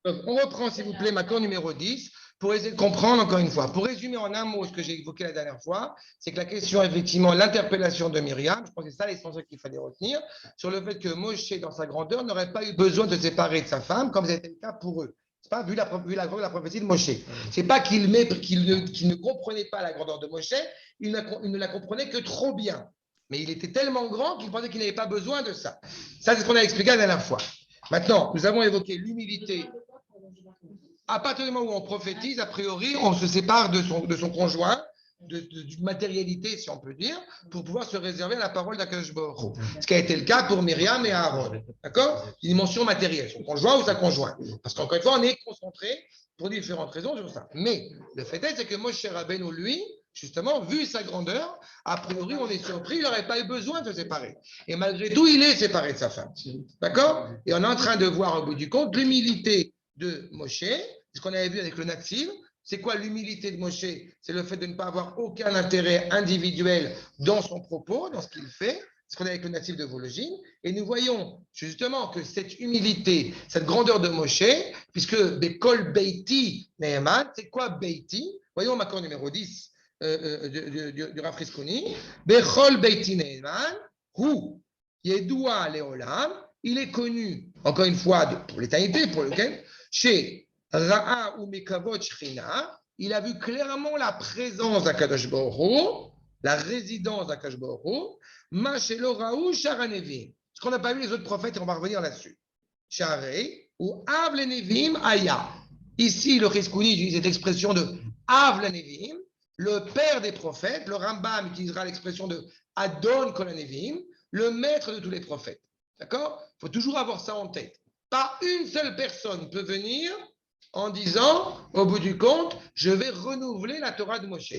Donc, on reprend, s'il vous plaît, ma cour numéro 10 pour essayer de comprendre encore une fois. Pour résumer en un mot ce que j'ai évoqué la dernière fois, c'est que la question, effectivement, l'interpellation de Myriam, je pense que c'est ça l'essentiel qu'il fallait retenir, sur le fait que Moshe, dans sa grandeur, n'aurait pas eu besoin de se séparer de sa femme, comme c'était le cas pour eux. C'est pas vu la prophétie de Moshe. C'est pas qu'il ne comprenait pas la grandeur de Moshe, il ne la comprenait que trop bien. Mais il était tellement grand qu'il pensait qu'il n'avait pas besoin de ça. Ça, c'est ce qu'on a expliqué la dernière fois. Maintenant, nous avons évoqué l'humilité. À partir du moment où on prophétise, a priori, on se sépare de son conjoint, d'une matérialité, si on peut dire, pour pouvoir se réserver la parole d'Akadosh Baruch Hu. Ce qui a été le cas pour Myriam et Aaron. D'accord? Une dimension matérielle, son conjoint ou sa conjointe. Parce qu'encore une fois, on est concentré pour différentes raisons sur ça. Mais le fait est, c'est que Moshe Rabbeinu, lui, justement, vu sa grandeur, a priori, on est surpris, il n'aurait pas eu besoin de se séparer. Et malgré tout, il est séparé de sa femme. D'accord? Et on est en train de voir au bout du compte l'humilité de Moshe, ce qu'on avait vu avec le Natsir. C'est quoi l'humilité de Moshe? C'est le fait de ne pas avoir aucun intérêt individuel dans son propos, dans ce qu'il fait, ce qu'on a avec le natif de Vologine. Et nous voyons justement que cette humilité, cette grandeur de Moshe, puisque Bekol Beiti Neheman, c'est quoi Beiti? Voyons ma cour numéro 10 du Rav Friskouni. Bechol Beiti Neheman, Hu Yedua Leolam, il est connu, encore une fois, pour l'éternité, pour lequel, chez Ra'a ou Mekavot Shrina, il a vu clairement la présence d'Akadosh Baruch Hu, la résidence d'Akadosh Baruch Hu, Mashelo Raou Sharanevim. Ce qu'on n'a pas vu les autres prophètes, et on va revenir là-dessus. Sharei ou Av Lenevim Aya. Ici, le Chiskouni utilise cette expression de Av Lenevim, le père des prophètes. Le Rambam utilisera l'expression de Adon Kolanevim, le maître de tous les prophètes. D'accord? Il faut toujours avoir ça en tête. Pas une seule personne peut venir en disant, au bout du compte, je vais renouveler la Torah de Moshe.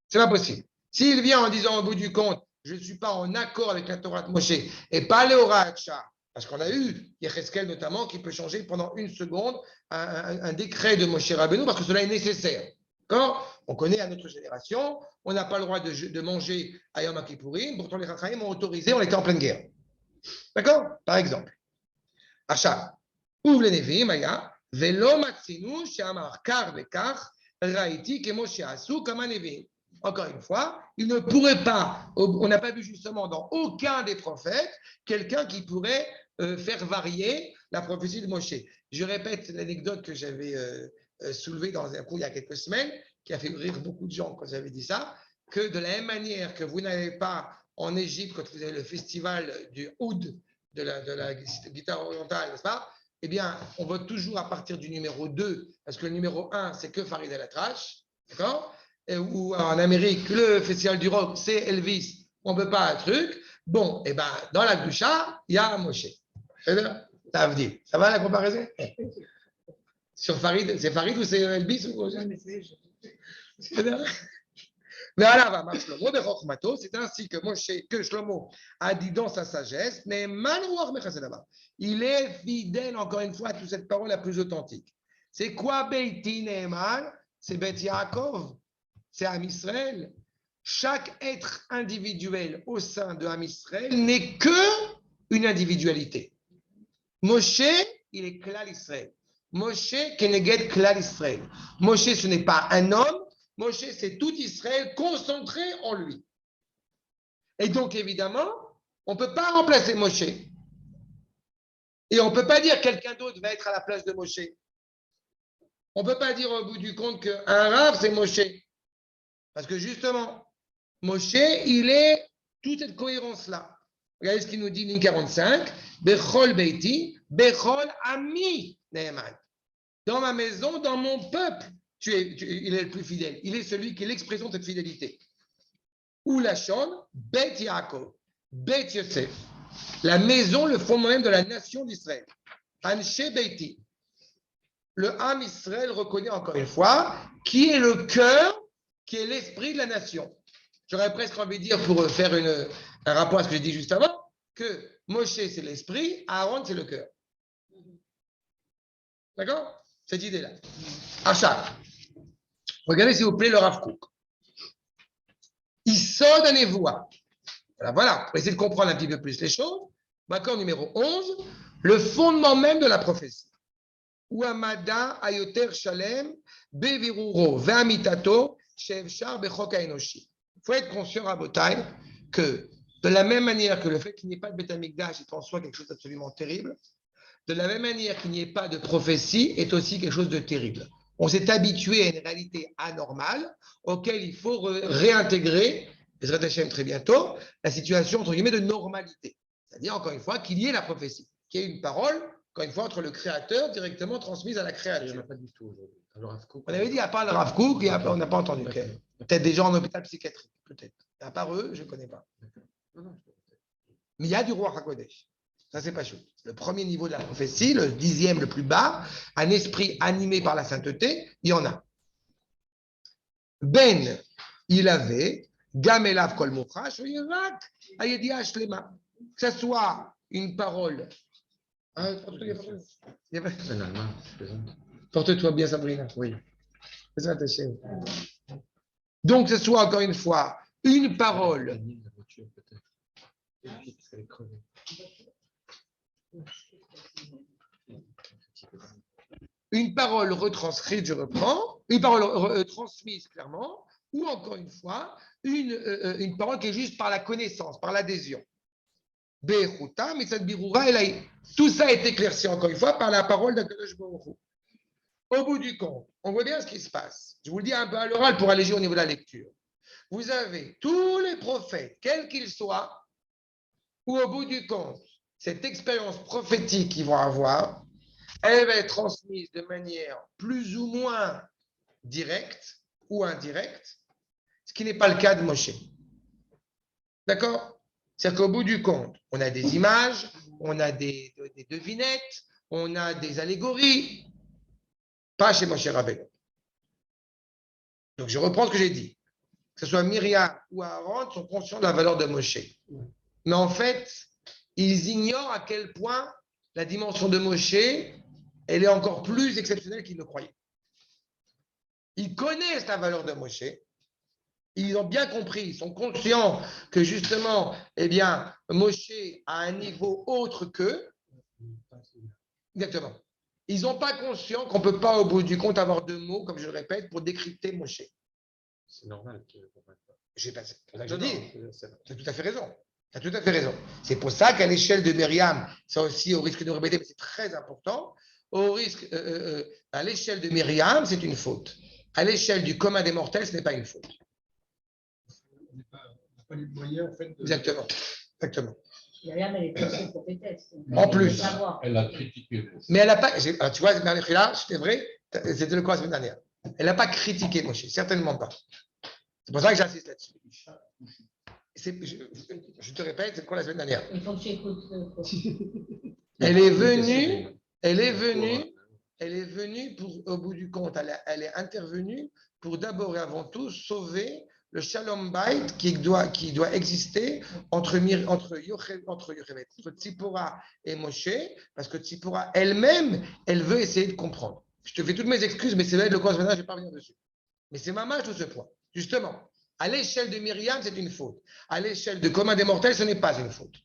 C'est pas possible. S'il vient en disant, au bout du compte, je ne suis pas en accord avec la Torah de Moshe et pas les Horacha, parce qu'on a eu Yecheskel notamment qui peut changer pendant une seconde un décret de Moshe Rabbeinu parce que cela est nécessaire. D'accord? On connaît à notre génération, on n'a pas le droit de manger à Yom Kippourim, pourtant les Rachaim ont autorisé, on était en pleine guerre. D'accord? Par exemple. Achat. Ouvre les Nevi'im, Aya. Velo matzinu she'amar kar vekach raiti kemo she'asu kama Nevi'im. Encore une fois, il ne pourrait pas, on n'a pas vu justement dans aucun des prophètes, quelqu'un qui pourrait faire varier la prophétie de Moshe. Je répète l'anecdote que j'avais soulevée dans un cours il y a quelques semaines, qui a fait rire beaucoup de gens quand j'avais dit ça, que de la même manière que vous n'avez pas en Égypte, quand vous avez le festival du Oud, de la guitare orientale, n'est-ce pas? Eh bien, on vote toujours à partir du numéro 2, parce que le numéro 1, c'est que Farid El-Atrash, d'accord? Ou en Amérique, le festival du rock, c'est Elvis, on ne peut pas un truc. Bon, eh ben, dans la Gdusha, il y a Moshe. Ça va la comparaison? Sur Farid, c'est Farid ou c'est Elvis ou c'est ainsi que Shlomo a dit dans sa sagesse, il est fidèle encore une fois à toute cette parole la plus authentique. C'est quoi Beiti Ne'eman? C'est Bet Yaakov, c'est Am Israël. Chaque être individuel au sein de Am Israël n'est que une individualité. Moshe, il est Klal Israël. Moshe, Keneged Klal Israël. Moshe, ce n'est pas un homme. Moshe, c'est tout Israël concentré en lui. Et donc, évidemment, on ne peut pas remplacer Moshe. Et on ne peut pas dire que quelqu'un d'autre va être à la place de Moshe. On ne peut pas dire au bout du compte qu'un Rav, c'est Moshe. Parce que justement, Moshe, il est toute cette cohérence-là. Regardez ce qu'il nous dit, ligne 45. Bechol Beiti, Bechol Ami Ne'eman. Dans ma maison, dans mon peuple, il est le plus fidèle. Il est celui qui est l'expression de cette fidélité. Ou la Shon, Bet Yaakov, Bet Yosef. La maison, le fondement même de la nation d'Israël. Anshe Beiti. Le Ham Israël reconnaît encore une fois qui est le cœur, qui est l'esprit de la nation. J'aurais presque envie de dire, pour faire un rapport à ce que j'ai dit juste avant, que Moshe, c'est l'esprit, Aaron, c'est le cœur. D'accord? Cette idée-là. Achat. Regardez, s'il vous plaît, le Rav Kook. Il sonne à Nevoa. Voilà, pour essayer de comprendre un petit peu plus les choses. D'accord, numéro 11, le fondement même de la prophétie. ou amada ayoter shalem beviruro ve'amitato she'efshar bechok haenoshi. Il faut être conscient, Rabotai, que de la même manière que le fait qu'il n'y ait pas de Beth Amikdash est en soi quelque chose d'absolument terrible, de la même manière qu'il n'y ait pas de prophétie est aussi quelque chose de terrible. On s'est habitué à une réalité anormale auquel il faut réintégrer, Bezrat Hashem très bientôt, la situation entre guillemets de normalité. C'est-à-dire, encore une fois, qu'il y ait la prophétie, qu'il y ait une parole, encore une fois, entre le créateur directement transmise à la créature. Il n'y en a pas du tout aujourd'hui. On avait dit, à part le Rav Kook, on n'a pas entendu. Peut-être des gens en hôpital psychiatrique, peut-être. À part eux, je ne connais pas. Mais il y a du roi HaKodesh. Ça, c'est pas chaud. Le premier niveau de la prophétie, le 10e, le plus bas, un esprit animé par la sainteté, il y en a. Ben, il avait, Gamelav Kol Mochash, Ayediah Shlema. Que ce soit une parole. Porte-toi bien, Sabrina. Oui. Donc, que ce soit encore une fois une parole. Une parole retranscrite, je reprends, une parole transmise clairement, ou encore une fois, une parole qui est juste par la connaissance, par l'adhésion. Tout ça est éclairci encore une fois par la parole d'Akadosh Baruch Hu. Au bout du compte, on voit bien ce qui se passe. Je vous le dis un peu à l'oral pour alléger au niveau de la lecture. Vous avez tous les prophètes, quels qu'ils soient, où au bout du compte, cette expérience prophétique qu'ils vont avoir, elle va être transmise de manière plus ou moins directe ou indirecte, ce qui n'est pas le cas de Moshe. D'accord? C'est-à-dire qu'au bout du compte, on a des images, on a des devinettes, on a des allégories, pas chez Moshe Rabbeinu. Donc je reprends ce que j'ai dit. Que ce soit Myriam ou Aaron sont conscients de la valeur de Moshe. Mais en fait, ils ignorent à quel point la dimension de Moshe, elle est encore plus exceptionnelle qu'ils ne croyaient. Ils connaissent la valeur de Moshe. Ils ont bien compris, ils sont conscients que justement, eh bien, Moshe a un niveau autre qu'eux. Exactement. Ils n'ont pas conscience qu'on ne peut pas, au bout du compte, avoir deux mots, comme je le répète, pour décrypter Moshe. C'est normal qu'ils ne comprennent pas. C'est pour ça que je dis. Tu as tout à fait raison. Tu as tout à fait raison. C'est pour ça qu'à l'échelle de Myriam, ça aussi, au risque de répéter, mais c'est très important, à l'échelle de Myriam, c'est une faute. À l'échelle du commun des mortels, ce n'est pas une faute. On n'a pas les moyens, en fait, de... Exactement. Myriam, elle est plus prophétesse. En plus. Elle a critiqué. Mais elle n'a pas. Tu vois, là, c'était vrai, c'était le quoi la semaine dernière. Elle n'a pas critiqué Moshe, certainement pas. C'est pour ça que j'insiste là-dessus. Je te répète, c'est quoi la semaine dernière? Il faut que j'écoute. Elle est venue pour, au bout du compte, elle est intervenue pour d'abord et avant tout sauver le Shalom Bait qui doit exister entre Tzipora et Moshe, parce que Tzipora elle-même, elle veut essayer de comprendre. Je te fais toutes mes excuses, mais c'est là le cours maintenant, je ne vais pas revenir dessus. Mais c'est ma marge tout ce point. Justement, à l'échelle de Myriam, c'est une faute. À l'échelle de commun des mortels, ce n'est pas une faute.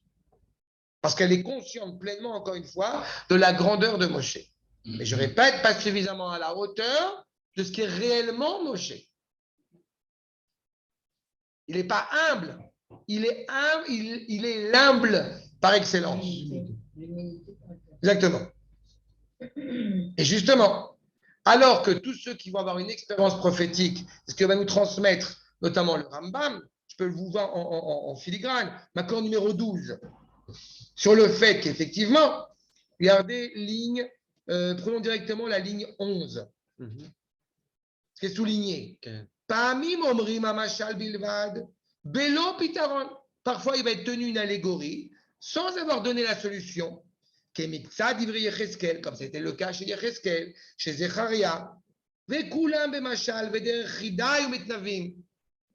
Parce qu'elle est consciente pleinement, encore une fois, de la grandeur de Moshe. Mais je répète, pas suffisamment à la hauteur de ce qui est réellement Moshe. Il n'est pas humble. Il est humble, il est l'humble par excellence. Exactement. Et justement, alors que tous ceux qui vont avoir une expérience prophétique, c'est ce que va nous transmettre notamment le Rambam, je peux vous voir en filigrane, l'accord numéro 12, sur le fait qu'effectivement, regardez, prenons directement la ligne 11, ce qui est souligné. Parfois, il va être tenu une allégorie sans avoir donné la solution. Comme c'était le cas chez Yecheskel, chez Zecharia.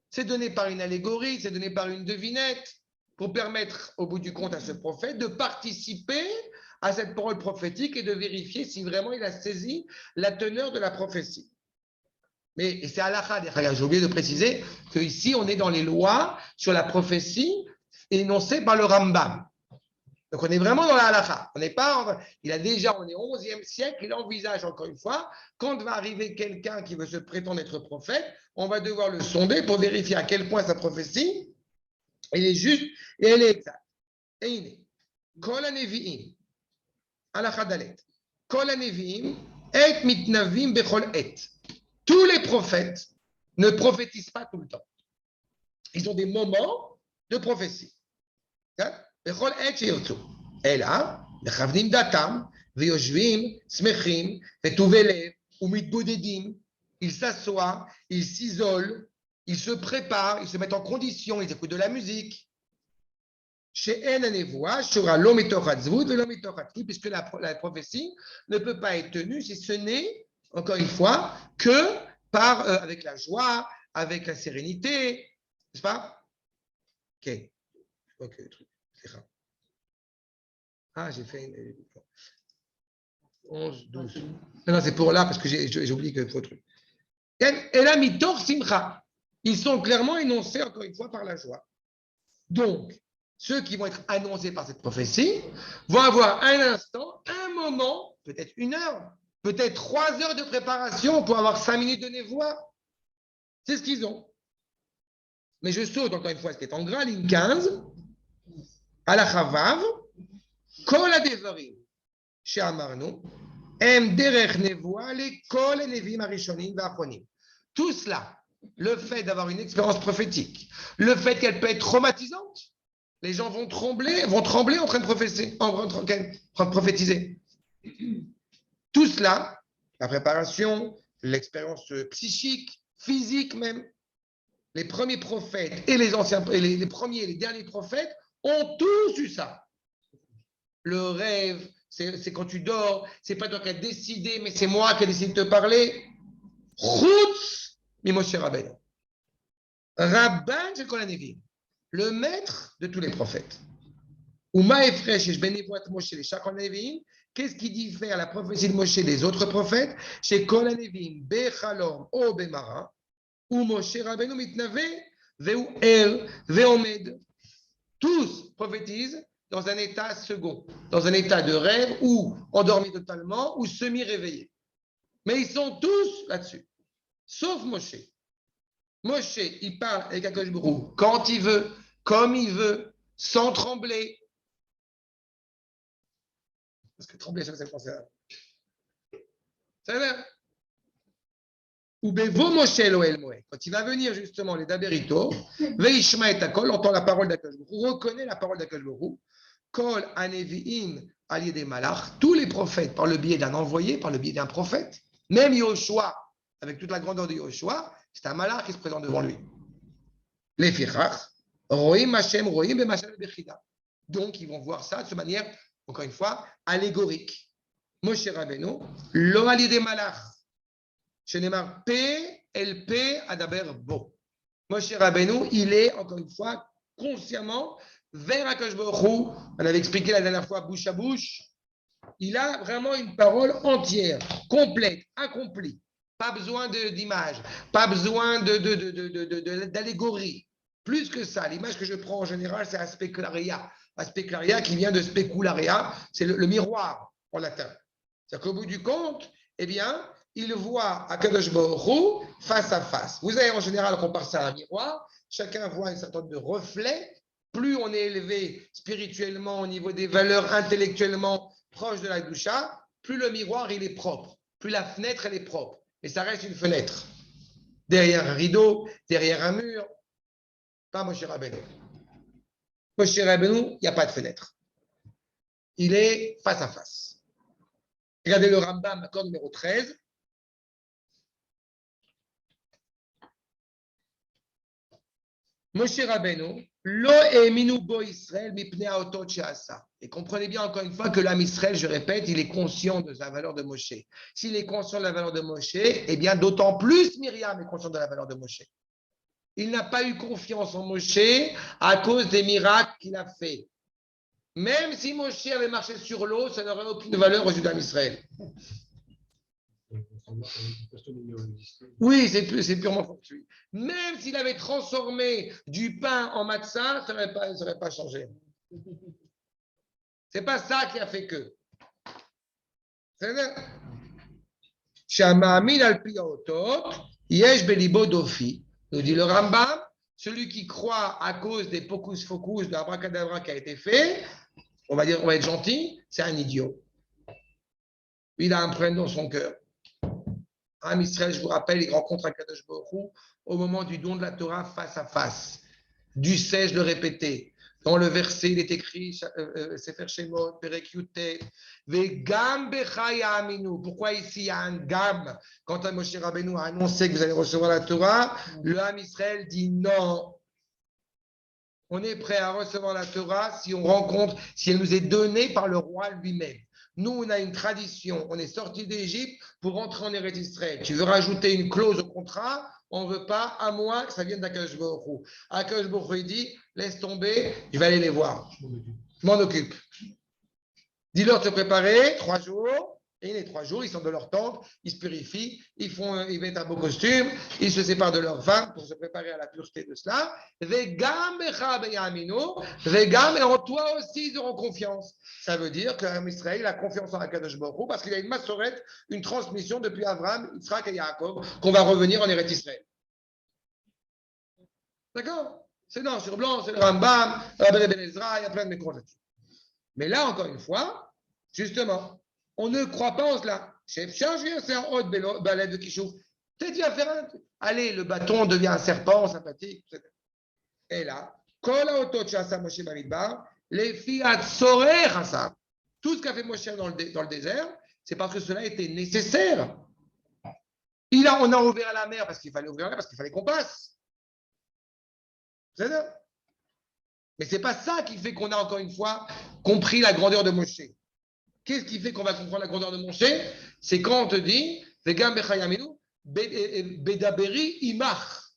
C'est donné par une allégorie, c'est donné par une devinette pour permettre au bout du compte à ce prophète de participer à cette parole prophétique et de vérifier si vraiment il a saisi la teneur de la prophétie. Et c'est halakha, j'ai oublié de préciser qu'ici on est dans les lois sur la prophétie énoncées par le Rambam. Donc, on est vraiment dans la halakha. On est au 11e siècle, il envisage encore une fois, quand va arriver quelqu'un qui veut se prétendre être prophète, on va devoir le sonder pour vérifier à quel point sa prophétie, elle est juste et elle est exacte. Et il est. Kol hanevi'im, halakha dalet. Kol hanevi'im, et mitnavim bechol et. Tous les prophètes ne prophétisent pas tout le temps. Ils ont des moments de prophétie. בכל עת שירצו, אלא מכוונים דתם ויושבים שמחים וטובי לב ומתבודדים, ils s'assoient, ils s'isolent, ils se préparent, ils se mettent en condition, ils écoutent de la musique. שאין הנבואה שורה לא מתוך עצבות ולא מתוך עצבות, puisque la prophétie ne peut pas être tenue si ce n'est, encore une fois, que avec la joie, avec la sérénité, n'est-ce pas? Ok. Ok, le truc. Ah, j'ai fait 11, 12. Non, c'est pour là parce que j'ai oublié que faut truc. Et là, mitor simcha. Ils sont clairement énoncés, encore une fois, par la joie. Donc, ceux qui vont être annoncés par cette prophétie vont avoir un instant, un moment, peut-être 1 heure, peut-être 3 heures de préparation pour avoir 5 minutes de névoie. C'est ce qu'ils ont. Mais je saute, encore une fois, ce qui est en gras, ligne 15, à la chavav, כל הדברים שאמרנו הם דרך נבואה לכל הנביאים הראשונים והאחרונים. Tout cela, le fait d'avoir une expérience prophétique, le fait qu'elle peut être traumatisante, les gens vont trembler en train de prophétiser. Tout cela, la préparation, l'expérience psychique, physique même, les premiers prophètes et les premiers et les derniers prophètes ont tous eu ça. Le rêve, c'est quand tu dors, c'est pas toi qui as décidé, mais c'est moi qui ai décidé de te parler. Chutz mi Moshe Rabbeinu. Rabban shel kol hanevim, le maître de tous les prophètes. Uma efresh yesh ben nevuat Moshe leshachar hanevim. Qu'est-ce qui diffère la prophétie de Moshe des autres prophètes? Chez kol hanevim bechalom o bemara, ou Moshe Rabbeinu mitnave veu el veomed. Tous prophétisent dans un état second, dans un état de rêve ou endormi totalement ou semi-réveillé. Mais ils sont tous là-dessus, sauf Moshe. Moshe, il parle avec Akadosh Baruch Hu quand il veut, comme il veut, sans trembler. Parce que trembler, ça me fait penser à... Ça va? Ou Bevo Moshe Elohel Moed. Quand il va venir justement les Daberito, Veishma et Akol, entend la parole d'Akadosh Baruch Hu, reconnaît la parole d'Akadosh Baruch Hu. Kol Hanevi'im alliés des malach, tous les prophètes par le biais d'un envoyé, par le biais d'un prophète, même Yoshua, avec toute la grandeur de Yoshua, c'est un malach qui se présente devant lui. Les fichach, roim Hashem, roim b'Mashem bechida. Donc ils vont voir ça de manière, encore une fois, allégorique. Moshe Rabbeinu, lo alliés des malach, shenemar P, el P, adaber bo. Moshe Rabbeinu, il est, encore une fois, consciemment vers Akadosh Baruch Hu, on avait expliqué la dernière fois bouche à bouche, il a vraiment une parole entière, complète, accomplie. Pas besoin d'images, pas besoin d'allégorie. Plus que ça, l'image que je prends en général, c'est aspecularia. Aspecularia qui vient de specularia, c'est le miroir en latin. C'est-à-dire qu'au bout du compte, eh bien, il voit Akadosh Baruch Hu face à face. Vous avez en général, on compare ça à un miroir, chacun voit une certaine de reflet. Plus on est élevé spirituellement au niveau des valeurs intellectuellement proches de la doucha, plus le miroir il est propre, plus la fenêtre elle est propre. Mais ça reste une fenêtre. Derrière un rideau, derrière un mur, pas Moshe Rabbeinu. Moshe Rabbeinu, il n'y a pas de fenêtre. Il est face à face. Regardez le Rambam, accord numéro 13. Moshe Rabbeinu, lo eminu bo Israël mipnei haotot she'asa. Et comprenez bien encore une fois que l'âme Israël, je répète, il est conscient de la valeur de Moshe. S'il est conscient de la valeur de Moshe, eh bien d'autant plus Myriam est conscient de la valeur de Moshe. Il n'a pas eu confiance en Moshe à cause des miracles qu'il a fait. Même si Moshe avait marché sur l'eau, ça n'aurait aucune valeur aux yeux d'âme Israël. Oui, c'est purement fortuit. Même s'il avait transformé du pain en matzah, ça n'aurait pas changé. C'est pas ça qui a fait que. C'est Shama'amin al piyotot, yesh belibo dofi. Nous dit le Rambam, celui qui croit à cause des pocus focus de l'abracadabra qui a été fait, on va être gentil, c'est un idiot. Il a un problème dans son cœur. Am Israël, je vous rappelle, il rencontre Akadosh Baruch Hu au moment du don de la Torah face à face. Du sais, je le répétais. Dans le verset, il est écrit, Sefer Shemot, Perek Yutet, Vegam Bechaya Aminu. Pourquoi ici il y a un gam? Quand Moshe Rabbeinu a annoncé que vous allez recevoir la Torah, le Ham Israël dit non. On est prêt à recevoir la Torah si on rencontre, si elle nous est donnée par le roi lui-même. Nous, on a une tradition. On est sorti d'Égypte pour rentrer en Eretz Israël. Tu veux rajouter une clause au contrat? On ne veut pas, à moins que ça vienne d'Akadosh Baruch Hu. Akadosh Baruch Hu, il dit, laisse tomber, je vais aller les voir. Je m'en occupe. Dis-leur de se préparer, 3 jours. Et les 3 jours, ils sont dans leur tente, ils se purifient, ils mettent un beau costume, ils se séparent de leur femme pour se préparer à la pureté de cela. Vegam becha beyaminu, vegam, et en toi aussi, ils auront confiance. Ça veut dire qu'un Israël a confiance en Akadosh Baruch Hu parce qu'il y a une massorette, une transmission depuis Abraham, Yitzhak et Yaakov, qu'on va revenir en Eretz Israël. D'accord? C'est noir sur blanc, c'est le Rambam, Rabbi Ben Ezra, il y a plein de mécons là-dessus. Mais là, encore une fois, justement, on ne croit pas en cela. Chef charge, c'est un haut balai de Kishouf. Peut-être qu'il va faire un truc. Allez, le bâton devient un serpent sympathique. Et là, les filles tout ce qu'a fait Moshe dans le désert, c'est parce que cela était nécessaire. On a ouvert la mer parce qu'il fallait ouvrir la mer, parce qu'il fallait qu'on passe. C'est ça. Mais ce n'est pas ça qui fait qu'on a encore une fois compris la grandeur de Moshe. Qu'est-ce qui fait qu'on va comprendre la grandeur de Moshe? C'est quand on te dit, Bedaberi imach.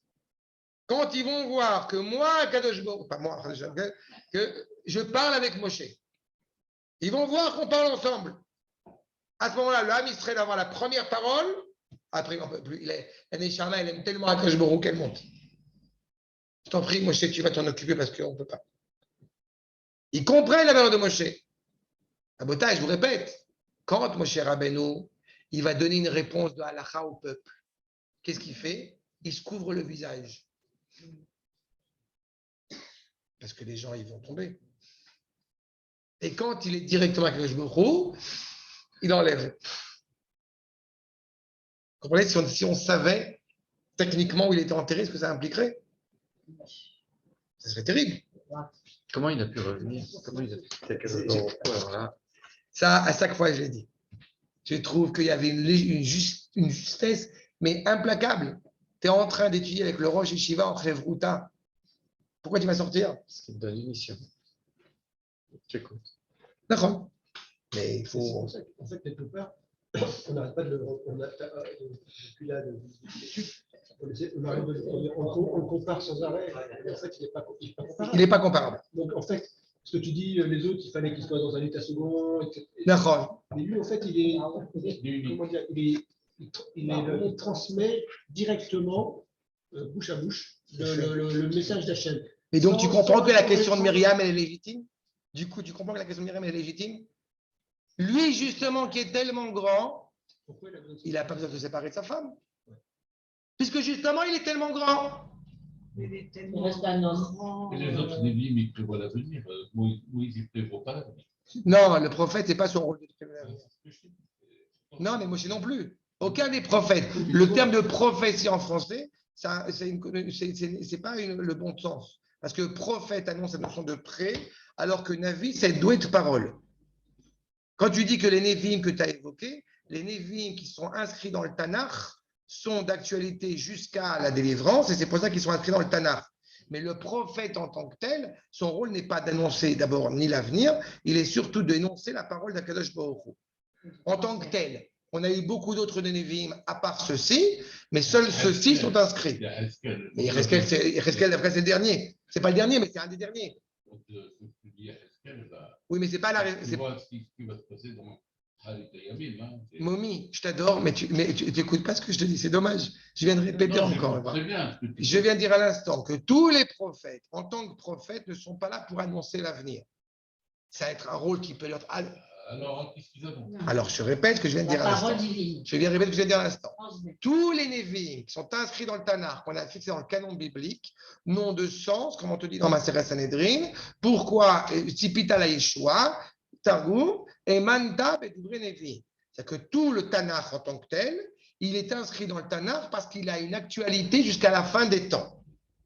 Quand ils vont voir que moi, Kadosh Baruch, pas moi, que je parle avec Moshe, ils vont voir qu'on parle ensemble. À ce moment-là, le Ham Israël va avoir la première parole. Après, on ne peut plus. La Neshama, elle aime tellement Kadosh Baruch qu'elle monte. Je t'en prie, Moshe, tu vas t'en occuper parce qu'on ne peut pas. Ils comprennent la valeur de Moshe. À Botaï, je vous répète, quand Moshe Rabbeinu, il va donner une réponse de halakha au peuple, qu'est-ce qu'il fait? Il se couvre le visage. Parce que les gens, ils vont tomber. Et quand il est directement avec le Jbourou, il enlève. Vous comprenez? Si on savait techniquement où il était enterré, ce que ça impliquerait, ce serait terrible. Comment il a pu revenir? Comment il a pu... Alors là, ça, à chaque fois, je l'ai dit. Je trouve qu'il y avait une justesse, mais implacable. Tu es en train d'étudier avec le Rosh Yeshiva en Chevruta. Pourquoi tu vas sortir? parce qu'il te donne une mission. Tu écoutes. D'accord. Mais il faut. En fait, quelque part, on n'arrête pas de le. Depuis là, on compare sans arrêt. Et en fait, il n'est pas comparable. Il n'est pas comparable. Donc, en fait, ce que tu dis, les autres, il fallait qu'ils soient dans un état second, etc. D'accord. Mais lui, en fait, comment dire, il transmet directement, bouche à bouche, le message d'Hachem. Et donc, tu comprends que la question de Myriam, elle est légitime? Du coup, tu comprends que la question de Myriam, elle est légitime? Lui, justement, qui est tellement grand, il n'a pas besoin de se séparer de sa femme. Puisque, justement, il est tellement grand. Il reste un homme. Et les autres Névim, ils prévoient l'avenir. Moïse, il ne prévoit pas l'avenir. Non, le prophète, ce n'est pas son rôle de prévoir l'avenir. Non, mais Moshe non plus. Aucun des prophètes. Le terme de prophétie en français, c'est pas le bon sens. Parce que prophète annonce la notion de pré, alors que Navi, c'est doué de parole. Quand tu dis que les Névim que tu as évoqués, les Névim qui sont inscrits dans le Tanakh sont d'actualité jusqu'à la délivrance, et c'est pour ça qu'ils sont inscrits dans le Tanakh. Mais le prophète en tant que tel, son rôle n'est pas d'annoncer d'abord ni l'avenir, il est surtout d'énoncer la parole d'Akadosh Baruch Hu. En tant que tel, on a eu beaucoup d'autres Névim à part ceux-ci, mais seuls ceux-ci sont inscrits. Mais Yecheskel, après, c'est le dernier. C'est pas le dernier, mais c'est un des derniers. Oui, mais c'est pas la. Tu vois ce qui va se passer dans Yamim. Momi, je t'adore, mais tu n'écoutes pas ce que je te dis. C'est dommage. Je viens de répéter encore. Très bien. Je viens de dire à l'instant que tous les prophètes, en tant que prophètes, ne sont pas là pour annoncer l'avenir. Ça va être un rôle qui peut être. Alors, qu'est-ce qu'ils ont? Alors, je répète ce que je viens de dire à La l'instant. parole divine. Je viens de répéter ce que je viens de dire à l'instant. Transmet. Tous les Névi'im qui sont inscrits dans le Tanakh, qu'on a fixé dans le canon biblique, n'ont de sens, comme on te dit dans Maseret Sanhedrin. Pourquoi Tzipita la Yeshua, Targum, et Manta et Divrei Nevi'im. C'est-à-dire que tout le Tanakh en tant que tel, il est inscrit dans le Tanakh parce qu'il a une actualité jusqu'à la fin des temps.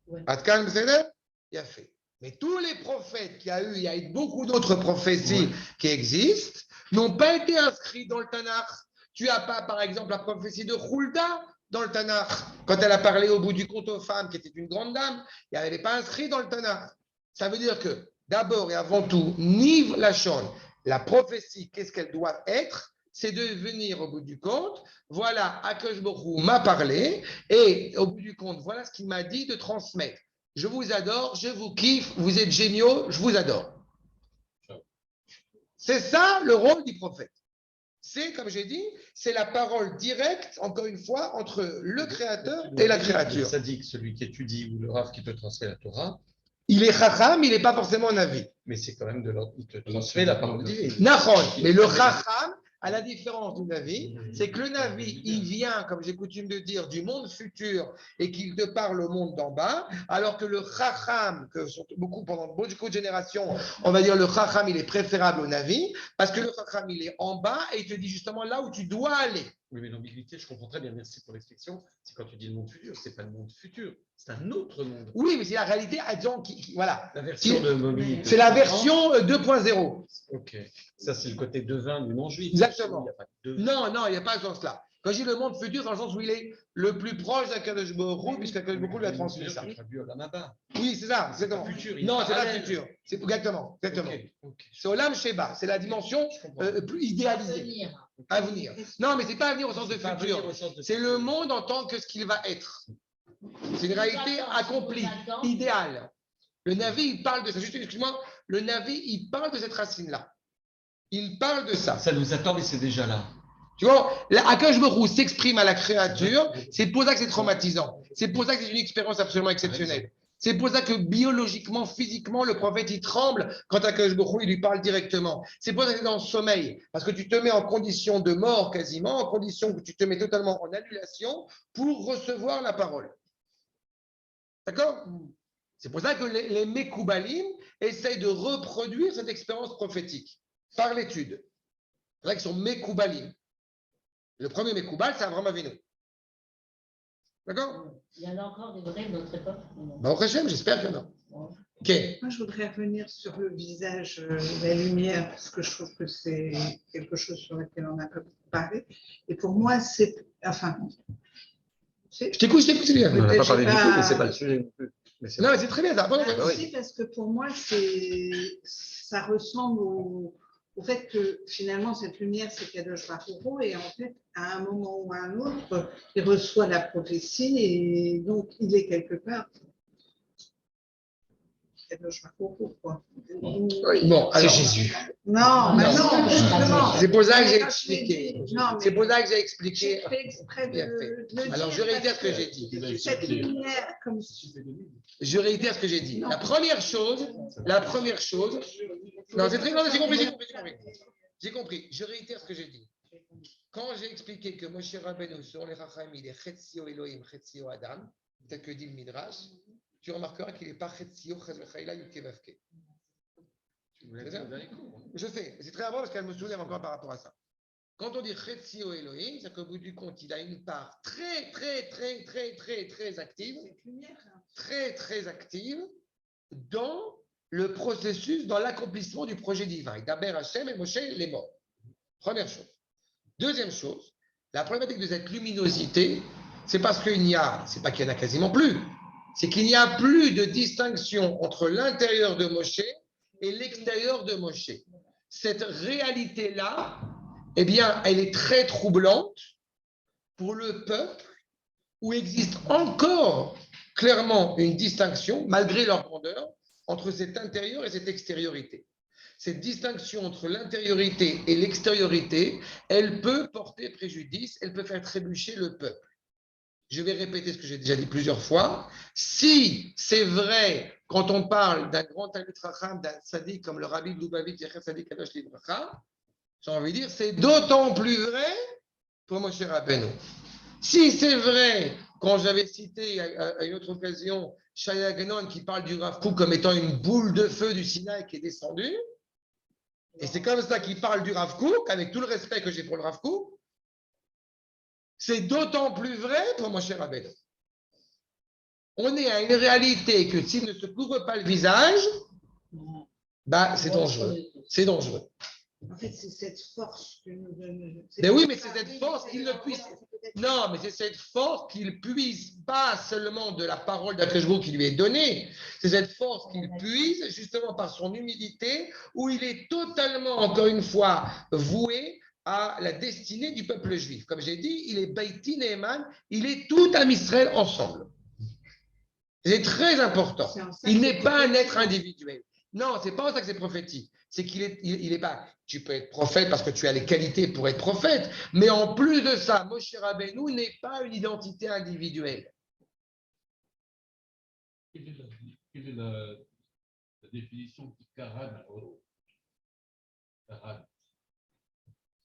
Ouais. Atkan B'Seder, il a fait. Mais tous les prophètes qu'il y a eu, il y a eu beaucoup d'autres prophéties qui existent, n'ont pas été inscrits dans le Tanakh. Tu n'as pas, par exemple, la prophétie de Hulda dans le Tanakh. Quand elle a parlé au bout du compte aux femmes, qui était une grande dame, elle n'est pas inscrite dans le Tanakh. Ça veut dire que, d'abord et avant tout, Niv Lachon, la prophétie, qu'est-ce qu'elle doit être? C'est de venir au bout du compte. Voilà, Akash Borou m'a parlé, et au bout du compte, voilà ce qu'il m'a dit de transmettre. Je vous adore, je vous kiffe, vous êtes géniaux, je vous adore. C'est ça le rôle du prophète. C'est, comme j'ai dit, c'est la parole directe, encore une fois, entre le créateur et la créature. Le sadique, celui qui étudie, ou le rave qui te transmet la Torah, Il est chacham, il n'est pas forcément un avis. mais c'est quand même de l'ordre, il te transmet la parole divine. Nachon, mais le chacham, à la différence du Navi, c'est que le Navi, il vient, comme j'ai coutume de dire, du monde futur et qu'il te parle au monde d'en bas, alors que le Chacham, que sont beaucoup pendant beaucoup de générations, on va dire le Chacham, il est préférable au Navi, parce que le Chacham, il est en bas et il te dit justement là où tu dois aller. Oui, mais l'ambiguïté, je comprends très bien, merci pour l'explication, c'est quand tu dis le monde futur, c'est pas le monde futur, c'est un autre monde. Oui, mais c'est la réalité, disons, voilà. La version de Moby. C'est la version 2.0. Ok, ça c'est le côté devin du non-juif. Exactement. Il y a pas de devin. Non, il n'y a pas ce sens-là. Quand je dis le monde futur, dans le sens où il est le plus proche d'Akadosh Baruch Hu, puisqu'Akadosh Baruch Hu lui a transmis ça. C'est traduit au Lamaba. Oui, c'est ça, C'est exactement. pas futur, il est Non, c'est pas parallèle. futur. C'est exactement. Ok. C'est Olam Sheba, c'est la dimension Je comprends. plus idéalisée, Venir. à venir. Non, mais c'est pas à venir au sens de C'est pas futur. venir au sens de C'est futur. le monde en tant que ce qu'il va être. C'est une réalité accomplie, idéale. Le Navi, il parle de ça. Juste, excuse-moi, le Navi, il parle de cette racine-là. Il parle de ça. Ça nous attend, mais c'est déjà là. Tu vois, Akash Baruch Hu s'exprime à la créature, c'est pour ça que c'est traumatisant. C'est pour ça que c'est une expérience absolument exceptionnelle. C'est pour ça que biologiquement, physiquement, le prophète, il tremble quand Akash Baruch Hu, il lui parle directement. C'est pour ça que c'est dans le sommeil, parce que tu te mets en condition de mort quasiment, en condition que tu te mets totalement en annulation pour recevoir la parole. D'accord? C'est pour ça que les Mekoubalim essayent de reproduire cette expérience prophétique par l'étude. C'est vrai qu'ils sont Mekoubalim. Le premier Mekoubal, c'est Avraham Avinu. D'accord? Il y en a encore des vrais de notre époque. Au Hashem, j'espère qu'il y en a. Ok. Moi, je voudrais revenir sur le visage, la lumière, parce que je trouve que c'est quelque chose sur lequel on n'a pas beaucoup parlé. Et pour moi, c'est. Enfin. Je t'écoute, c'est bien. On n'a pas Peut-être parlé j'ai du pas- tout, mais c'est pas le sujet non plus. Mais c'est Non, vrai. mais c'est très bien. Ça. Bon, Ah, oui. si, parce que pour moi, ça ressemble au fait que finalement, cette lumière, c'est Kadosh Baruch Hu, et en fait, à un moment ou à un autre, il reçoit la prophétie, et donc il est quelque part. Kadosh Baruch Hu, quoi. Oui, bon, alors, Jésus. Non, mais Non. non, justement. C'est pour ça que j'ai Quand je l'ai expliqué. dit, non, mais C'est pour ça que j'ai j'ai expliqué. fait exprès de Bien fait. le dire. Alors, je réitère parce ce que j'ai dit. Cette lumière, comme Je réitère ce que j'ai dit. La première chose. Non, c'est très bien, j'ai compris. J'ai compris. Je réitère ce que j'ai dit. Quand j'ai expliqué que Moshe Rabbeinu, sur les Chachamim, il est Chetzio Elohim, Chetzio Adam, tel que dit le Midrash, tu remarqueras qu'il n'est pas Chetzio Chazvechaïla Yukevavke. Je sais, c'est très important parce qu'elle me soulève encore par rapport à ça. Quand on dit Chetzio Elohim, c'est qu'au bout du compte, il a une part très active, cette lumière, très active dans le processus, dans l'accomplissement du projet divin. D'Aber Hachem et Moshe, les morts. Première chose. Deuxième chose, la problématique de cette luminosité, c'est parce qu'il n'y a, c'est pas qu'il y en a quasiment plus, c'est qu'il n'y a plus de distinction entre l'intérieur de Moshe et l'extérieur de Moshe. Cette réalité-là, eh bien, elle est très troublante pour le peuple où existe encore clairement une distinction, malgré leur grandeur, entre cet intérieur et cette extériorité. Cette distinction entre l'intériorité et l'extériorité, elle peut porter préjudice, elle peut faire trébucher le peuple. Je vais répéter ce que j'ai déjà dit plusieurs fois. Si c'est vrai quand on parle d'un grand Talmid Chacham, d'un tzaddik comme le Rabbi Lubavitch Zecher Tzadik Kadosh Livracha, j'ai envie de dire, c'est d'autant plus vrai pour Moshe Rabbeinu. Si c'est vrai, quand j'avais cité à une autre occasion Shaya Genon qui parle du Rav Kook comme étant une boule de feu du Sinaï qui est descendue, et c'est comme ça qu'il parle du Rav Kook, avec tout le respect que j'ai pour le Rav Kook, c'est d'autant plus vrai pour Moshe Rabbeinu. On est à une réalité que s'il ne se couvre pas le visage, bah, c'est dangereux. C'est dangereux. En fait, c'est cette force que nous donne. Mais oui, mais c'est cette force qu'il ne puisse. Non, mais c'est cette force qu'il puise pas seulement de la parole d'Akashbo qui lui est donnée, c'est cette force qu'il puise justement par son humilité, où il est totalement, encore une fois, voué à la destinée du peuple juif. Comme j'ai dit, il est Beiti Neeman, il est tout à Israël ensemble. C'est très important. Il n'est pas un être individuel. Non, c'est pas en ça que c'est prophétique. C'est qu'il est pas. Tu peux être prophète parce que tu as les qualités pour être prophète, mais en plus de ça, Moshe Rabbeinu n'est pas une identité individuelle. Quelle est la définition de Karan? Karan.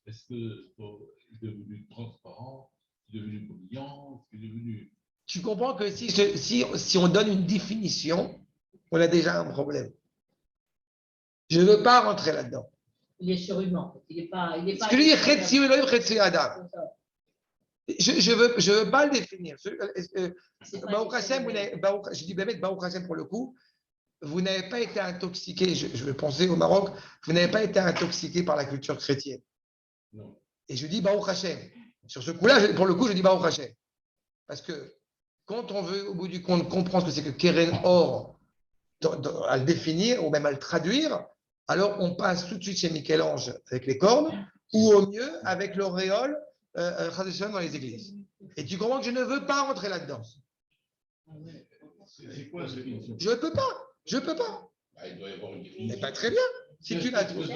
Est-ce qu'il est devenu transparent? Est-il devenu brillant? Est-il devenu. Tu comprends que si on donne une définition, on a déjà un problème. Je ne veux pas rentrer là-dedans. Il est surhumain. Il n'est pas. Ce que je dis, Chetzi Elohim, Chetzi Adam. Je veux pas le définir. Baruch Hashem, je dis Bémet, Baruch Hashem pour le coup, vous n'avez pas été intoxiqué, je vais penser au Maroc, vous n'avez pas été intoxiqué par la culture chrétienne. Non. Et je dis Baruch Hashem. Sur ce coup-là, pour le coup, je dis Baruch Hashem. Parce que quand on veut, au bout du compte, comprendre ce que c'est que Keren Or, à le définir ou même à le traduire, alors on passe tout de suite chez Michel-Ange avec les cornes, ou au mieux avec l'auréole dans les églises. Et tu comprends que je ne veux pas rentrer là-dedans. C'est quoi la définition? Je ne peux pas. Je ne peux pas. Il doit y avoir une définition. Mais pas très bien. Si tu l'as trouvé.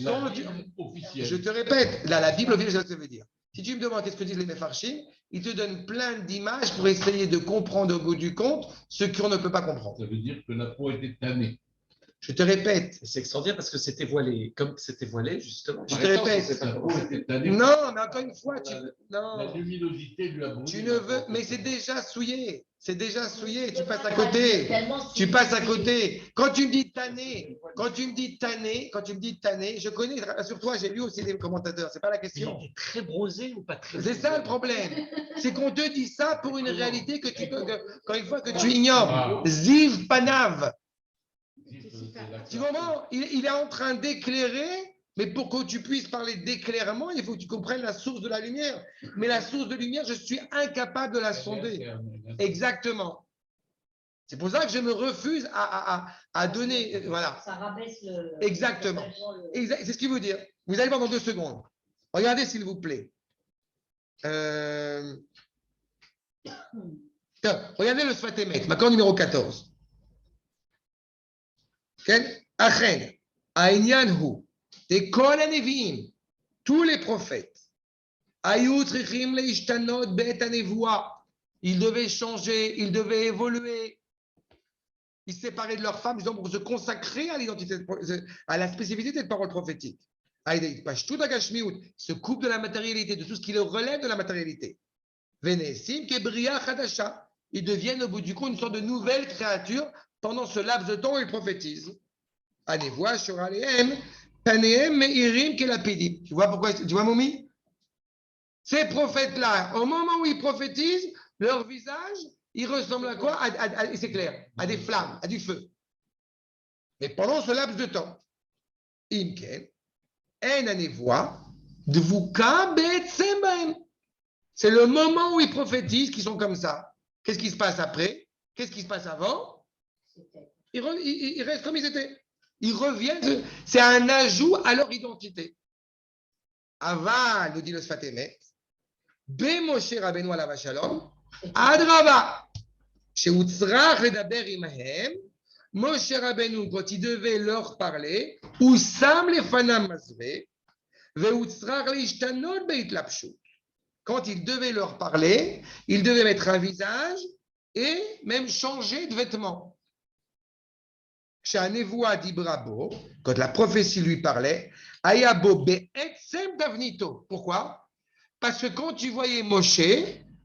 Non, officiel. Je te répète, là, la Bible officielle, ça veut dire. Si tu me demandes qu'est-ce que disent les Mefarchim, ils te donnent plein d'images pour essayer de comprendre au bout du compte ce qu'on ne peut pas comprendre. Ça veut dire que la peau était tannée. Je te répète. C'est extraordinaire parce que c'était voilé. Comme c'était voilé, justement. Je te répète. La peau était tannée. Non, mais encore une fois, La non. luminosité lui a brûlé. Tu ne veux, mais c'est déjà souillé. C'est déjà souillé. Tu passes à côté. Tu passes à côté. Quand tu me dis tanné, je connais, sur toi, j'ai lu aussi des commentateurs. C'est pas la Il question. était très brosé ou pas très C'est brosé? ça le problème. C'est qu'on te dit ça pour une réalité que tu peux, quand une fois que tu ignores. Ziv Panav. Tu comprends? Il est en train d'éclairer, mais pour que tu puisses parler d'éclairement, il faut que tu comprennes la source de la lumière. Mais la source de lumière, je suis incapable de la sonder. Exactement. C'est pour ça que je me refuse à donner. Voilà. Ça rabaisse le. Exactement. C'est ce qu'il veut dire. Vous allez voir dans 2 secondes. Regardez, s'il vous plaît. Tiens, regardez le Sfat Emet, Makor numéro 14. Achen, Aïnyan Hu, et Kol HaNevi'im, tous les prophètes, Ayut Richim Leishtanot Bet HaNevoua, ils devaient changer, ils devaient évoluer. Ils se séparaient de leurs femmes justement pour se consacrer à l'identité, à la spécificité de parole prophétique. Se coupe de la matérialité, de tout ce qui le relève de la matérialité. Venesim Kebria Chadasha, ils deviennent au bout du compte une sorte de nouvelle créature pendant ce laps de temps où ils prophétisent. Anevoua sur Alehem, Panehem Meirim Kelapidim. Tu vois pourquoi? Tu vois, Moumi? Ces prophètes-là, au moment où ils prophétisent, leur visage, il ressemble à quoi? C'est clair, à des flammes, à du feu. Mais pendant ce laps de temps, Imken, En Anevoua, Dvuka Be'etzem. C'est le moment où ils prophétisent qu'ils sont comme ça. Qu'est-ce qui se passe après? Qu'est-ce qui se passe avant? Ils restent comme ils étaient. Ils reviennent. C'est un ajout à leur identité. Aval, nous dit le Sfat Emet, Be Moshe Rabbeinu alav shalom, Adraba, Sheutzrach ledaber imahem, Moshe Rabbeinu, quand il devait leur parler, Usam lefanam mazve, Veutzrach leishtanot beitlapshut. Quand il devait leur parler, il devait mettre un visage et même changer de vêtements. Chez Anevoa dit Brabo, quand la prophétie lui parlait, Ayabo be'etzem davnito. Pourquoi? Parce que quand tu voyais Moshe,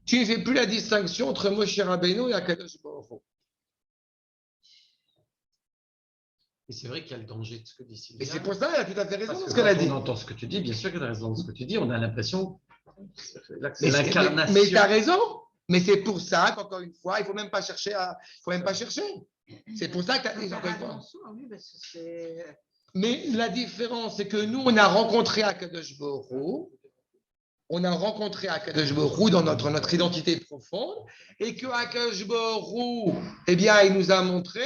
tu ne fais plus la distinction entre Moshe Rabbeinu et Akadosh Baruch Hu. Et c'est vrai qu'il y a le danger de ce que dit Sylvia. Et c'est pour ça qu'elle a tout à fait raison Parce dans que ce qu'elle a quand dit. on entend ce que tu dis, bien sûr qu'elle a raison dans ce que tu dis, on a l'impression là que c'est Mais l'incarnation. tu as raison. Mais c'est pour ça qu'encore une fois, il ne faut même pas chercher. C'est pour ça que tu as Faut dit faire encore une fois. attention, oui, parce que c'est. Mais la différence, c'est que nous, on a rencontré Akadosh Baruch Hu. On a rencontré Akadosh Baruch Hu dans notre identité profonde. Et que Akadosh Baruch Hu, eh bien, il nous a montré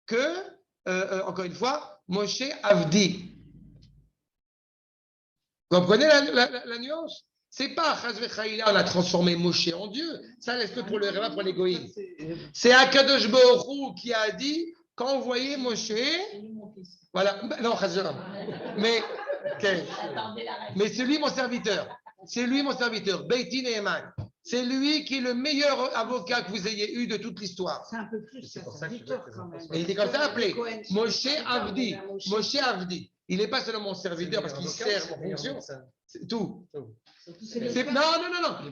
que, encore une fois, Moshe Avdi. Vous comprenez la nuance? C'est pas Chas v'chaïla, on a transformé Moshe en Dieu. Ça, laisse-le pour le Réva, pour l'égoïsme. C'est Akadosh Baruch Hu qui a dit, quand vous voyez Moshe, voilà, non, Chas v'chaïla. Mais c'est lui mon serviteur. C'est lui mon serviteur, Beitin Eman. C'est lui qui est le meilleur avocat que vous ayez eu de toute l'histoire. C'est un peu plus C'est qu'un pour ça que serviteur je veux quand même. Et il était comme ça appelé. Cohen, Moshe c'est un Avdi. serviteur, mais Moshe Avdi. Il n'est pas seulement mon serviteur parce qu'il sert en fonction. C'est tout. Non.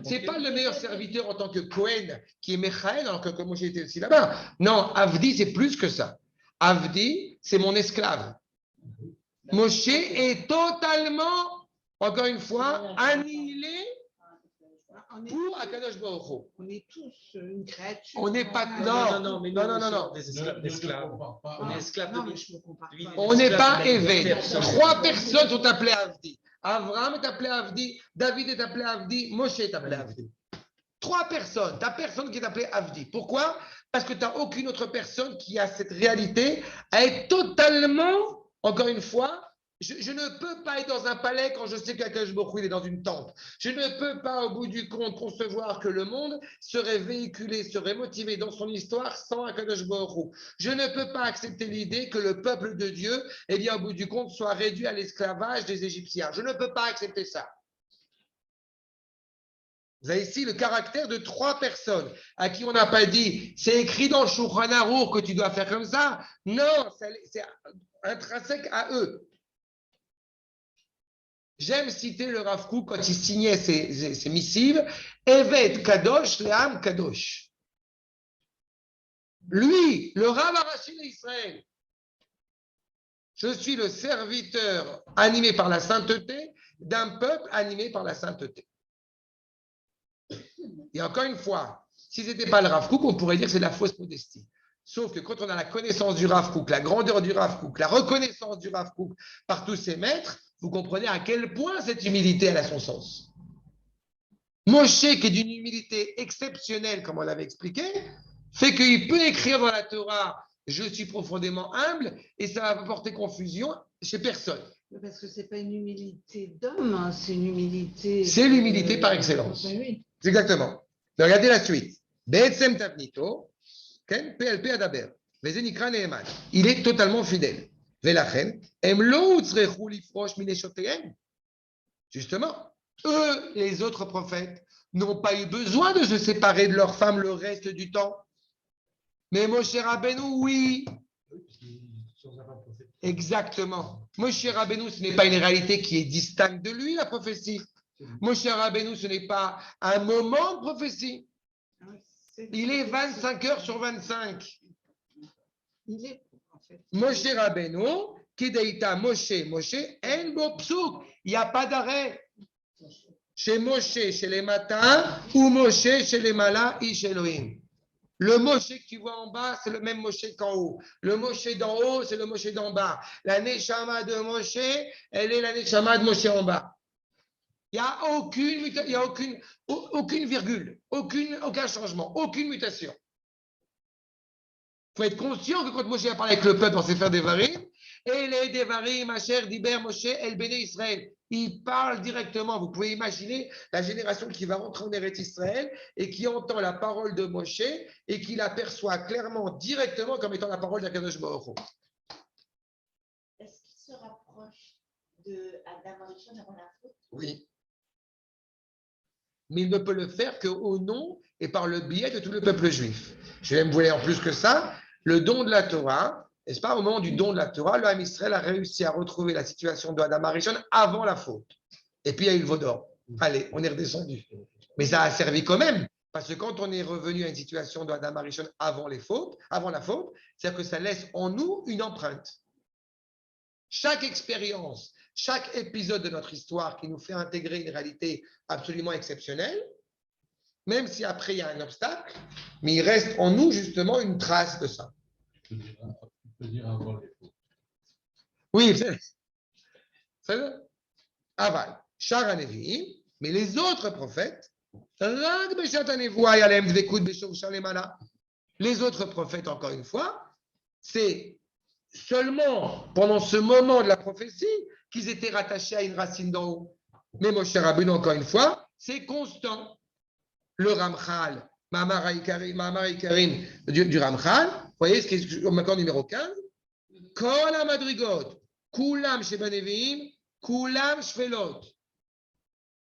C'est pas le meilleur serviteur en tant que Cohen qui est Mechael, alors que Moshe était aussi là-bas. Non, Avdi, c'est plus que ça. Avdi, c'est mon esclave. Moshe est totalement, encore une fois, annihilé pour Akadosh Baruch Hu. On est tous une créature. On n'est pas. Non. Ne Des esclaves. compare pas. On est esclaves Non, de mais lui. je me compare Lui, pas. On n'est pas Esclave, éveillé. personne. 3 personnes sont appelées Avdi. Abraham est appelé Avdi, David est appelé Avdi, Moshe est appelé Avdi. 3 personnes. Tu n'as personne qui est appelé Avdi. Pourquoi? Parce que tu n'as aucune autre personne qui a cette réalité à être totalement, encore une fois, je ne peux pas être dans un palais quand je sais qu'Akadosh Baruch Hu il est dans une tente. Je ne peux pas, au bout du compte, concevoir que le monde serait véhiculé, serait motivé dans son histoire sans Akadosh Baruch Hu. Je ne peux pas accepter l'idée que le peuple de Dieu, eh bien, au bout du compte, soit réduit à l'esclavage des Égyptiens. Je ne peux pas accepter ça. Vous avez ici le caractère de 3 personnes à qui on n'a pas dit c'est écrit dans le Shulchan Aruch que tu dois faire comme ça. Non, c'est intrinsèque à eux. J'aime citer le Rav Kook quand il signait ses missives. Evet Kadosh, Le'am Kadosh. Lui, le Rav Arashi d'Israël, je suis le serviteur animé par la sainteté d'un peuple animé par la sainteté. Et encore une fois, si ce n'était pas le Rav Kook, on pourrait dire que c'est de la fausse modestie. Sauf que quand on a la connaissance du Rav Kook, la grandeur du Rav Kook, la reconnaissance du Rav Kook par tous ses maîtres, vous comprenez à quel point cette humilité elle a son sens. Moshe, qui est d'une humilité exceptionnelle, comme on l'avait expliqué, fait qu'il peut écrire dans la Torah « Je suis profondément humble » et ça va pas porter confusion chez personne. Parce que ce n'est pas une humilité d'homme, hein, c'est une humilité. C'est l'humilité par excellence. Oui. Exactement. Mais regardez la suite. Be'etzem tavnito, ken PLP adaber. Vezenikra ne'eman. Il est totalement fidèle. Velachen, em lo utzrechu lifrosh mineshotehem. Justement, eux, les autres prophètes, n'ont pas eu besoin de se séparer de leurs femmes le reste du temps. Mais Moshe Rabbeinu, oui. Exactement. Moshe Rabbeinu, ce n'est pas une réalité qui est distincte de lui, la prophétie. Moshe Rabbeinu, ce n'est pas un moment de prophétie. Il est 25 heures sur 25. Il est, en fait. Moshe Rabbeinu, Kideita Moshe, En Bo Psouk. Il n'y a pas d'arrêt. Chez Moshe, chez les matins, ou Moshe, chez les malas, Ish Elohim. Le Moshe que tu vois en bas, c'est le même Moshe qu'en haut. Le Moshe d'en haut, c'est le Moshe d'en bas. La Neshama de Moshe, elle est la Neshama de Moshe en bas. Il n'y a aucune virgule, aucun changement, aucune mutation. Il faut être conscient que quand Moshe a parlé avec le peuple dans Sefer Devarim, et les Devarim, Asher, Diber, Moshe, El Béné Israël, il parle directement. Vous pouvez imaginer la génération qui va rentrer en Eretz Israël et qui entend la parole de Moshe et qui l'aperçoit clairement, directement, comme étant la parole d'Akadosh Baruch Hu. Est-ce qu'il se rapproche de Adam Rishon avant la faute? Oui. Mais il ne peut le faire qu'au nom et par le biais de tout le peuple juif. Je vais même vous dire en plus que ça, le don de la Torah, N'est-ce pas? Au moment du don de la Torah, le Ham Israël a réussi à retrouver la situation de Adam Arishon avant la faute. Et puis il y a eu le veau d'or. Allez, on est redescendu. Mais ça a servi quand même. Parce que quand on est revenu à une situation de Adam Arishon avant la faute, c'est-à-dire que ça laisse en nous une empreinte. Chaque expérience, chaque épisode de notre histoire qui nous fait intégrer une réalité absolument exceptionnelle, même si après il y a un obstacle, mais il reste en nous justement une trace de ça. Tu peux dire avant les fautes. Oui, c'est vrai. Aval, Shara Nevi'im, mais les autres prophètes, les autres prophètes, encore une fois, c'est seulement pendant ce moment de la prophétie qu'ils étaient rattachés à une racine d'en haut. Mais Moshe Rabbeinu, encore une fois, c'est constant. Le Ramchal, Mahamar Ikarim du Ramchal, vous voyez ce qui est au Makor numéro 15, Kol HaMadrigot, Kulam Shebaneviim, Kulam Shvelot.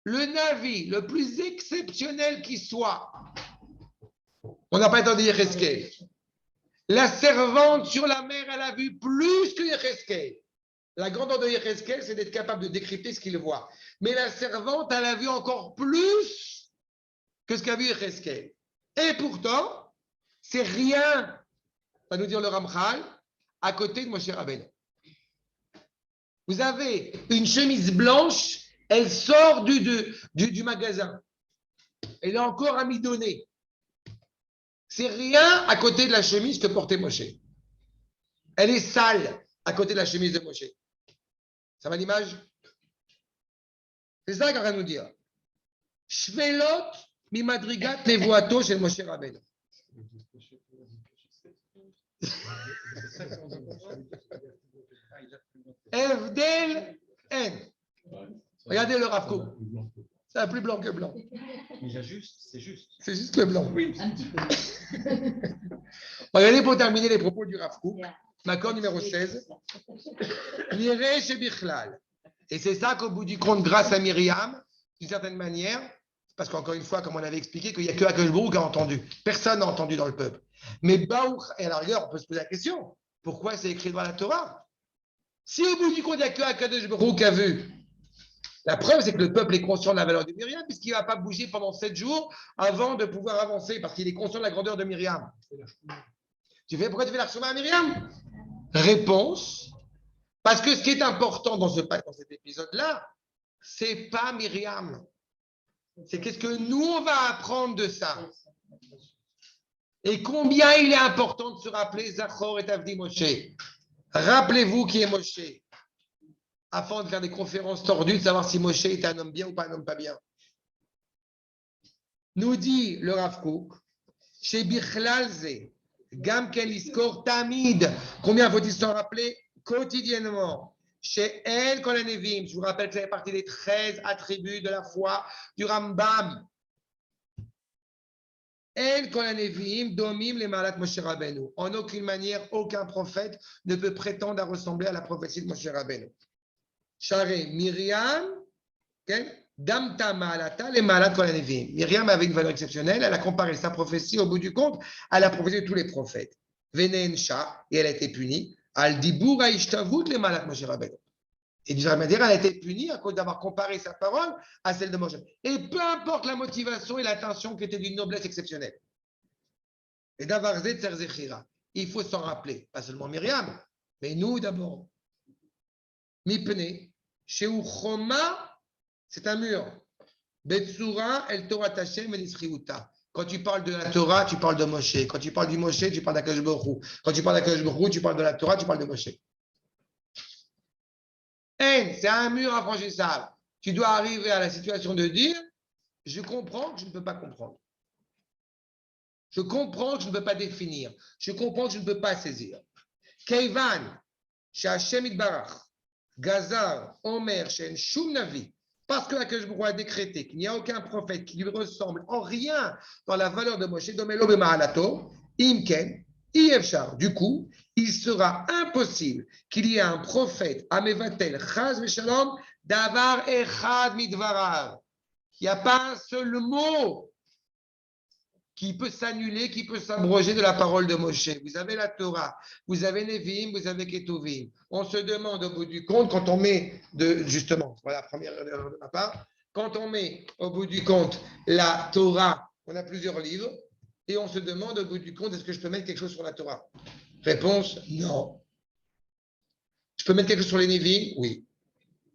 Le Navi, le plus exceptionnel qui soit, on n'a pas entendu Yecheskel. La servante sur la mer, elle a vu plus que Yecheskel. La grandeur de Yecheskel, c'est d'être capable de décrypter ce qu'il voit. Mais la servante, elle a vu encore plus que ce qu'a vu Yecheskel. Et pourtant, c'est rien, va nous dire le Ramchal, à côté de Moshe Rabbeinu. Vous avez une chemise blanche, elle sort du magasin. Elle est encore amidonnée. C'est rien à côté de la chemise que portait Moshe. Elle est sale à côté de la chemise de Moshe. Ça va l'image? C'est ça qu'on va nous dire. Shvelot mi madrigat nevuato shel Moshe Rabbeinu. Evdel en. Regardez le Rav Kook. C'est plus blanc que blanc. Mais c'est juste. C'est juste le blanc. Oui. Un petit peu. Regardez pour terminer les propos du Rav Kook. D'accord, numéro 16. Nireh shebichlal. Et c'est ça qu'au bout du compte, grâce à Myriam, d'une certaine manière, parce qu'encore une fois, comme on avait expliqué, qu'il n'y a que Akadosh Baruch Hu qui a entendu. Personne n'a entendu dans le peuple. Mais Baruch, et à la rigueur, on peut se poser la question, pourquoi c'est écrit dans la Torah? Si au bout du compte, il n'y a que Akadosh Baruch Hu qui a vu, la preuve, c'est que le peuple est conscient de la valeur de Myriam, puisqu'il ne va pas bouger pendant 7 jours avant de pouvoir avancer, parce qu'il est conscient de la grandeur de Myriam. Pourquoi tu fais la Shema à Myriam? Réponse, parce que ce qui est important dans cet épisode-là, c'est pas Myriam. C'est qu'est-ce que nous, on va apprendre de ça. Et combien il est important de se rappeler Zachor et Avdi Moshe. Rappelez-vous qui est Moshe. Afin de faire des conférences tordues, de savoir si Moshe était un homme bien ou pas un homme pas bien. Nous dit le Rav Kook, chez Bichlalze, Gam Ken Iskor Tamid, combien faut-il s'en rappeler quotidiennement? Chez El Kol HaNevim, je vous rappelle que ça fait partie des 13 attributs de la foi du Rambam. El Kol HaNevim, Domim les Malat Moshe Rabbeinu. En aucune manière, aucun prophète ne peut prétendre à ressembler à la prophétie de Moshe Rabbeinu. Charé, Myriam, Damta Ma'alata, les Malat Kol HaNevim. Myriam avait une valeur exceptionnelle, elle a comparé sa prophétie au bout du compte à la prophétie de tous les prophètes. Venensha, et elle a été punie. Al Dibour Aishtavut les Malat Moshe Rabbeinu. Et d'une certaine manière, elle a été punie à cause d'avoir comparé sa parole à celle de Moshe. Et peu importe la motivation et l'intention qui était d'une noblesse exceptionnelle. Et d'Avarzet Tzerzechira. Il faut s'en rappeler, pas seulement Myriam, mais nous d'abord. Mipne. Chez Uchoma, c'est un mur. Betsura, El Torah Tashem, El Isriuta. Quand tu parles de la Torah, tu parles de Moshe. Quand tu parles du Moshe, tu parles d'Akadosh Baruch Hu. Quand tu parles d'Akadosh Baruch Hu, tu parles de la Torah, tu parles de Moshe. C'est un mur infranchissable. Tu dois arriver à la situation de dire, je comprends que je ne peux pas comprendre. Je comprends que je ne peux pas définir. Je comprends que je ne peux pas saisir. Keivan, chez Hashem Itbarach, Gazar, Omer, Shen Shum Navi, parce que Akadosh Baruch Hu a décrété qu'il n'y a aucun prophète qui lui ressemble en rien dans la valeur de Moshe, Domelo B'Ma'alato, Imken, Yevchar. Du coup, il sera impossible qu'il y ait un prophète, Amevatel, Chaz Veshalom, Davar Echad Midvarav. Il n'y a pas un seul mot qui peut s'annuler, qui peut s'abroger de la parole de Moshe. Vous avez la Torah, vous avez Nevi'im, vous avez Ketuvim. On se demande au bout du compte, quand on met, justement, voilà la première erreur de ma part, quand on met au bout du compte la Torah, on a plusieurs livres, et on se demande au bout du compte, est-ce que je peux mettre quelque chose sur la Torah? Réponse, non. Je peux mettre quelque chose sur les Nevi'im? Oui.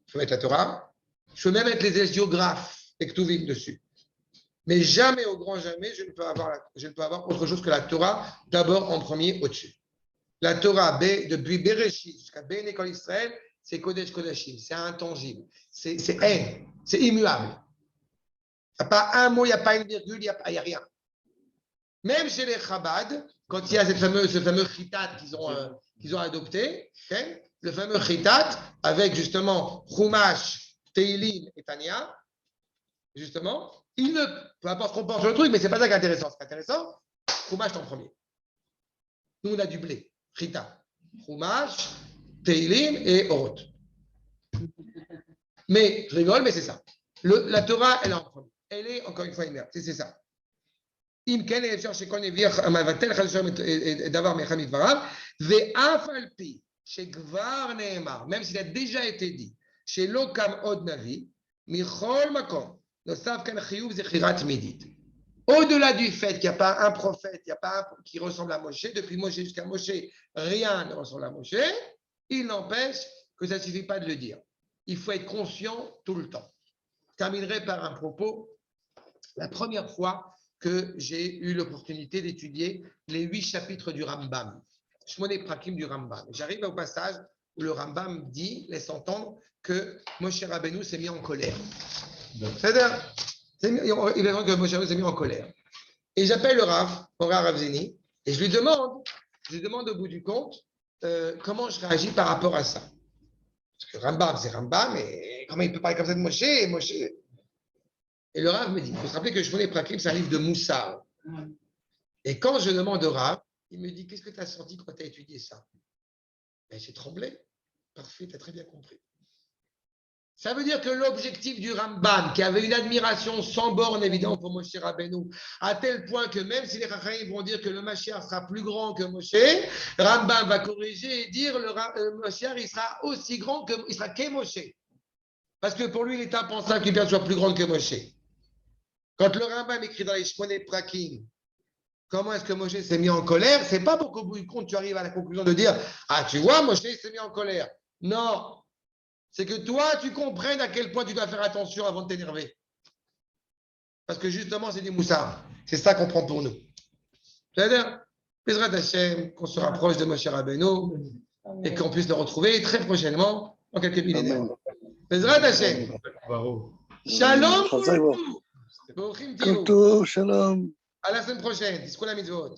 Je peux mettre la Torah. Je peux même mettre les géographes et Ketuvim dessus. Mais jamais, au grand jamais, je ne peux avoir autre chose que la Torah, d'abord en premier au-dessus. La Torah, depuis Bereshit jusqu'à Ben École Israël, c'est Kodesh Kodashim, c'est intangible, c'est immuable. Il n'y a pas un mot, il n'y a pas une virgule, il n'y a rien. Même chez les Chabad, quand il y a ce fameux chitat qu'ils ont adopté, okay, le fameux chitat avec justement Chumash, Teilim et Tanya, justement, peu importe ce qu'on pense sur le truc, mais ce n'est pas ça qui est intéressant. Ce qui est intéressant, Chumash en premier. Nous, on a du blé, Chita, Chumash, Teilim et Orot. Mais, je rigole, mais c'est ça. La Torah, elle est en premier. Elle est, encore une fois, inerte. C'est ça. Im ken efshar shekol nevi amavatel chadasham et davar mecham midvarav ve'af al pi shekvar neemar, même s'il a déjà été dit, shelo kam od navi michol makom nosav kan chiyuv zechirat midit. Au-delà du fait qu'il n'y a pas un prophète, il n'y a pas un qui ressemble à Moshe, depuis Moshe jusqu'à Moshe, rien ne ressemble à Moshe, il n'empêche que ça ne suffit pas de le dire. Il faut être conscient tout le temps. Je terminerai par un propos. La première fois que j'ai eu l'opportunité d'étudier les 8 chapitres du Rambam, Shmoné Prakim du Rambam. J'arrive au passage où le Rambam laisse entendre que Moshe Rabbeinu s'est mis en colère. C'est-à-dire, il va dire que Moshe Rabbeinu s'est mis en colère. Et j'appelle le Rav Ravzini, et je lui demande au bout du compte comment je réagis par rapport à ça. Parce que Rambam, c'est Rambam, mais comment il peut parler comme ça de Moshe? Et le Rav me dit, il faut se rappeler que Shmoné Prakim, c'est un livre de Moussar. Et quand je demande au Rav, il me dit, qu'est-ce que tu as senti quand tu as étudié ça? Ben, j'ai tremblé. Parfait, tu as très bien compris. Ça veut dire que l'objectif du Rambam, qui avait une admiration sans borne évidemment pour Moshe Rabbeinu, à tel point que même si les Chachamim vont dire que le Mashiach sera plus grand que Moshe, Rambam va corriger et dire le Mashiach il sera aussi grand il sera qu'est Moshe. Parce que pour lui, il est impensable qu'il soit plus grand que Moshe. Quand le Rambam écrit dans les Shmoné Prakim, comment est-ce que Moshe s'est mis en colère, c'est pas pour qu'au bout du compte, tu arrives à la conclusion de dire « Ah, tu vois, Moshe s'est mis en colère. » Non, c'est que toi, tu comprennes à quel point tu dois faire attention avant de t'énerver. Parce que justement, c'est du moussard. C'est ça qu'on prend pour nous. C'est-à-dire, Bezrat Hashem, qu'on se rapproche de Moshe Rabbeinu et qu'on puisse le retrouver très prochainement, dans quelques millénaires. Bezrat Hashem. Shalom pour vous. Shalom. À la semaine prochaine. Discours la mitzvot.